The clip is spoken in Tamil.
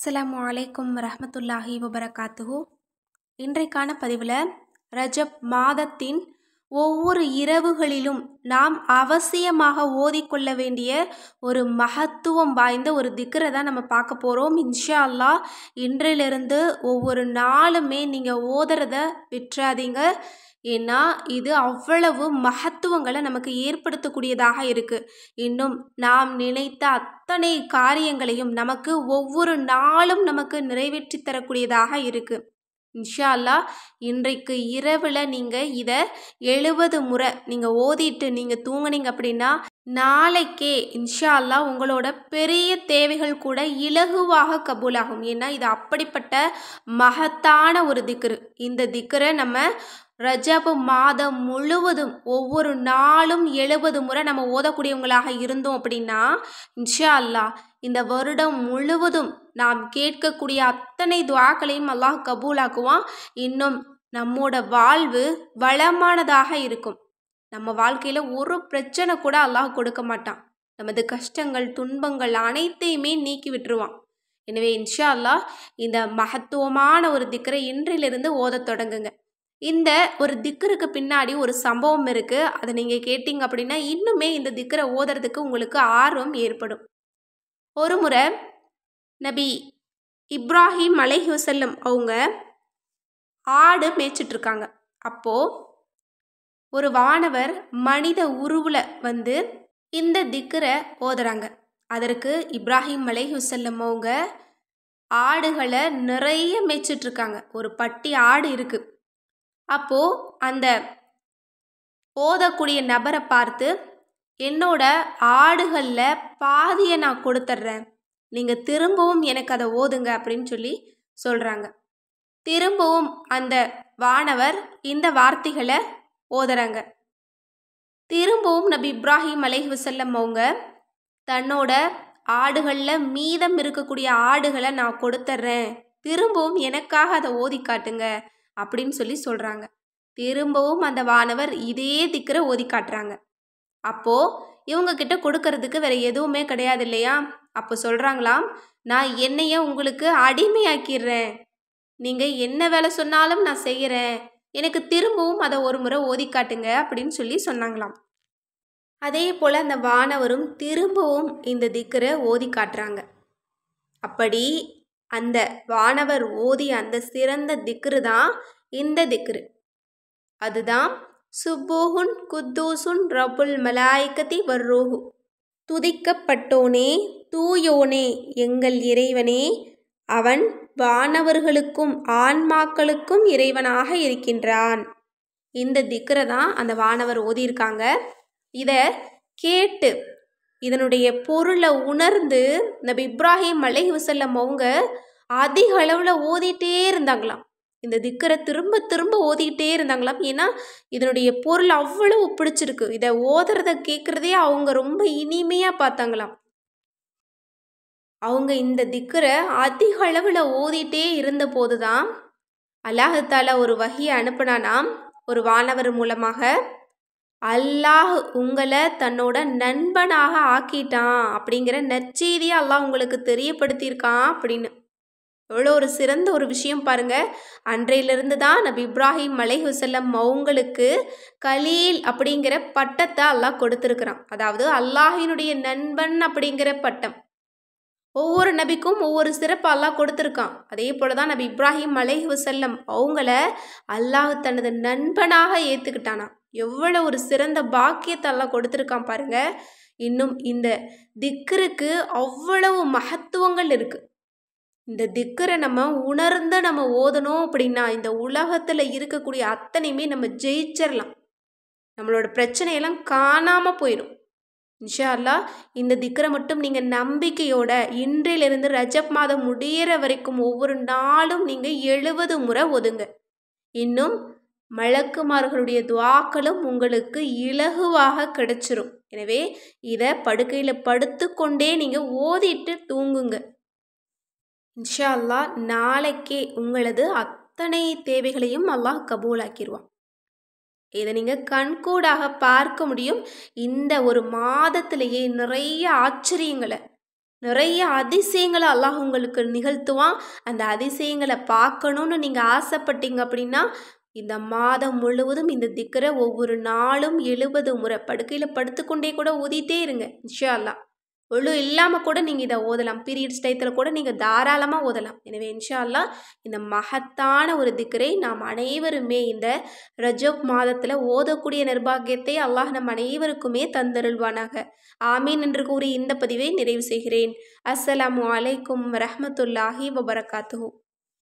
அஸ்ஸலாமு அலைக்கும் வரஹ்மத்துல்லாஹி வபரகாத்துஹு. இன்றைக்கான பதிவில் ரஜப் மாதத்தின் ஒவ்வொரு இரவுகளிலும் நாம் அவசியமாக ஓதிக்கொள்ள வேண்டிய ஒரு மகத்துவம் வாய்ந்த ஒரு திக்ரை தான் நம்ம பார்க்க போகிறோம். இன்ஷா அல்லாஹ் இன்றிலிருந்து ஒவ்வொரு நாளுமே நீங்கள் ஓதுறத விட்டுறாதீங்க. ஏன்னா இது அவ்வளவு மகத்துவங்களை நமக்கு ஏற்படுத்தக்கூடியதாக இருக்குது. இன்னும் நாம் நினைத்த அத்தனை காரியங்களையும் நமக்கு ஒவ்வொரு நாளும் நமக்கு நிறைவேற்றி தரக்கூடியதாக இருக்குது. இன்ஷா அல்லாஹ் இன்றைக்கு இரவில் நீங்கள் இதை 70 முறை நீங்கள் ஓதிட்டு நீங்கள் தூங்குனீங்க அப்படின்னா நாளைக்கே இன்ஷா அல்லாஹ் உங்களோட பெரிய தேவைகள் கூட இலகுவாக கபூலாகும். ஏன்னா இது அப்படிப்பட்ட மகத்தான ஒரு திக்ரு. இந்த திக்ரை நம்ம ரஜப் மாதம் முழுவதும் ஒவ்வொரு நாளும் 70 முறை நம்ம ஓதக்கூடியவங்களாக இருந்தோம் அப்படின்னா இன்ஷா அல்லாஹ் இந்த வருடம் முழுவதும் நாம் கேட்கக்கூடிய அத்தனை துஆக்களையும் அல்லாஹ் கபூலாக்குவான். இன்னும் நம்மோட வாழ்வு வளமானதாக இருக்கும். நம்ம வாழ்க்கையில் ஒரு பிரச்சனை கூட அல்லாஹ் கொடுக்க மாட்டான். நமது கஷ்டங்கள் துன்பங்கள் அனைத்தையுமே நீக்கி விட்டுருவான். எனவே இன்ஷா அல்லாஹ் இந்த மகத்துவமான ஒரு திக்ரை இன்றிலிருந்து ஓதத் தொடங்குங்க. இந்த ஒரு திக்ருக்கு பின்னாடி ஒரு சம்பவம் இருக்குது. அதை நீங்கள் கேட்டீங்க அப்படின்னா இன்னுமே இந்த திக்ரை ஓதுறதுக்கு உங்களுக்கு ஆர்வம் ஏற்படும். ஒரு முறை நபி இப்ராஹிம் அலைஹிவஸல்லம் அவங்க ஆடு மேய்ச்சிட்ருக்காங்க. அப்போது ஒரு வானவர் மனித உருவில் வந்து இந்த திக்ரை ஓதுறாங்க. அதற்கு இப்ராஹிம் அலைஹிவஸல்லம் அவங்க ஆடுகளை நிறைய மேய்ச்சிட்ருக்காங்க. ஒரு பட்டி ஆடு இருக்குது. அப்போது அந்த ஓதக்கூடிய நபரை பார்த்து, என்னோட ஆடுகளில் பாதியை நான் கொடுத்துட்றேன், நீங்கள் திரும்பவும் எனக்கு அதை ஓதுங்க அப்படின்னு சொல்லி சொல்கிறாங்க. திரும்பவும் அந்த வானவர் இந்த வார்த்தைகளை ஓதுறாங்க. திரும்பவும் நபி இப்ராஹிம் அலைஹிவஸல்லம் அவங்க தன்னோட ஆடுகளில் மீதம் இருக்கக்கூடிய ஆடுகளை நான் கொடுத்துட்றேன், திரும்பவும் எனக்காக அதை ஓதி காட்டுங்க அப்படின்னு சொல்லி சொல்கிறாங்க. திரும்பவும் அந்த வானவர் இதே திக்ரை ஓதி காட்டுறாங்க. அப்போது இவங்க கிட்ட கொடுக்கறதுக்கு வேறு எதுவுமே கிடையாது இல்லையா? அப்போ சொல்கிறாங்களாம், நான் என்னைய உங்களுக்கு அடிமையாக்கிடுறேன், நீங்கள் என்ன வேலை சொன்னாலும் நான் செய்கிறேன், எனக்கு திரும்பவும் அதை ஒரு முறை ஓதி காட்டுங்க அப்படின்னு சொல்லி சொன்னாங்களாம். அதே போல் அந்த வானவரும் திரும்பவும் இந்த திக்ரை ஓதி காட்டுறாங்க. அப்படி அந்த வானவர் ஓதிய அந்த சிறந்த திக்ரு தான் இந்த திக்ரு. அதுதான் சுப்பூஹுன் குத்தூசுன் ரப்புல் மலாய்கதி வர்ரூஹு. துதிக்கப்பட்டோனே தூயோனே எங்கள் இறைவனே, அவன் வானவர்களுக்கும் ஆன்மாக்களுக்கும் இறைவனாக இருக்கின்றான். இந்த திக்ரை தான் அந்த வானவர் ஓதியிருக்காங்க. இதை கேட்டு இதனுடைய பொருளை உணர்ந்து நபி இப்ராஹிம் அலைஹிவஸல்லம் அவங்க அதிக அளவில் ஓதிட்டே இருந்தாங்களாம். இந்த திக்ரை திரும்ப திரும்ப ஓதிக்கிட்டே இருந்தாங்களாம். ஏன்னா இதனுடைய பொருள் அவ்வளவு பிடிச்சிருக்கு. இதை ஓதுறத கேட்குறதே அவங்க ரொம்ப இனிமையாக பார்த்தாங்களாம். அவங்க இந்த திக்ரை அதிக அளவில் ஓதிட்டே இருந்த போது தான் அல்லாஹ் தஆலா ஒரு வஹியை அனுப்புனானாம். ஒரு வானவர் மூலமாக, அல்லாஹ் உங்களை தன்னோட நண்பனாக ஆக்கிட்டான் அப்படிங்கிற நற்செய்தியை அல்லாஹ் உங்களுக்கு தெரியப்படுத்தியிருக்கான் அப்படின்னு. எவ்வளோ ஒரு சிறந்த ஒரு விஷயம் பாருங்கள். அன்றையிலிருந்து தான் நபி இப்ராஹிம் அலைஹிவஸல்லம் அவங்களுக்கு கலீல் அப்படிங்கிற பட்டத்தை அல்லாஹ் கொடுத்துருக்குறான். அதாவது அல்லாஹினுடைய நண்பன் அப்படிங்கிற பட்டம். ஒவ்வொரு நபிக்கும் ஒவ்வொரு சிறப்பு அல்லாஹ் கொடுத்துருக்கான். அதே போல தான் நபி இப்ராஹிம் அலைஹிவஸல்லம் அவங்கள அல்லாஹ் தனது நண்பனாக ஏற்றுக்கிட்டானா. எவ்வளோ ஒரு சிறந்த பாக்கியத்தை அல்லாஹ் கொடுத்துருக்கான் பாருங்க. இன்னும் இந்த திக்ருக்கு அவ்வளவு மகத்துவங்கள் இருக்குது. இந்த திக்ரை நம்ம உணர்ந்து நம்ம ஓதணும் அப்படின்னா இந்த உலகத்தில் இருக்கக்கூடிய அத்தனையுமே நம்ம ஜெயிச்சிடலாம். நம்மளோட பிரச்சனையெல்லாம் காணாமல் போயிடும். இன்ஷா அல்லாஹ் இந்த திக்ரை மட்டும் நீங்கள் நம்பிக்கையோட இன்றிலிருந்து ரஜப் மாதம் முடியிற வரைக்கும் ஒவ்வொரு நாளும் நீங்கள் 70 முறை ஓதுங்க. இன்னும் மலக்குமார்களுடைய துஆக்களும் உங்களுக்கு இலகுவாக கிடைச்சிரும். எனவே இதை படுக்கையில் படுத்துக்கொண்டே நீங்கள் ஓதிட்டு தூங்குங்க. இன்ஷா அல்லாஹ் நாளைக்கே உங்களது அத்தனை தேவைகளையும் அல்லாஹ் கபூலாக்கிடுவான். இதை நீங்கள் கண்கூடாக பார்க்க முடியும். இந்த ஒரு மாதத்திலேயே நிறைய ஆச்சரியங்களை நிறைய அதிசயங்களை அல்லாஹ் உங்களுக்கு நிகழ்த்துவான். அந்த அதிசயங்களை பார்க்கணுன்னு நீங்கள் ஆசைப்பட்டீங்க அப்படின்னா இந்த மாதம் முழுவதும் இந்த திக்கரை ஒவ்வொரு நாளும் 70 முறை படுக்கையில் படுத்துக்கொண்டே கூட ஓதிட்டே இருங்க. இன்ஷா அல்லாஹ் ஒழு இல்லாமல் கூட நீங்கள் இதை ஓதலாம். பீரியட்ஸ் டயத்தில் கூட நீங்கள் தாராளமாக ஓதலாம். எனவே இன்ஷா அல்லாஹ் இந்த மகத்தான ஒரு திக்கரை நாம் அனைவருமே இந்த ரஜப் மாதத்தில் ஓதக்கூடிய நிர்பாகியத்தை அல்லாஹ் நம் அனைவருக்குமே தந்தருள்வானாக. ஆமீன் என்று கூறி இந்த பதிவை நிறைவு செய்கிறேன். அஸ்ஸலாமு அலைக்கும் வரஹ்மத்துல்லாஹி வபரகாத்துஹு.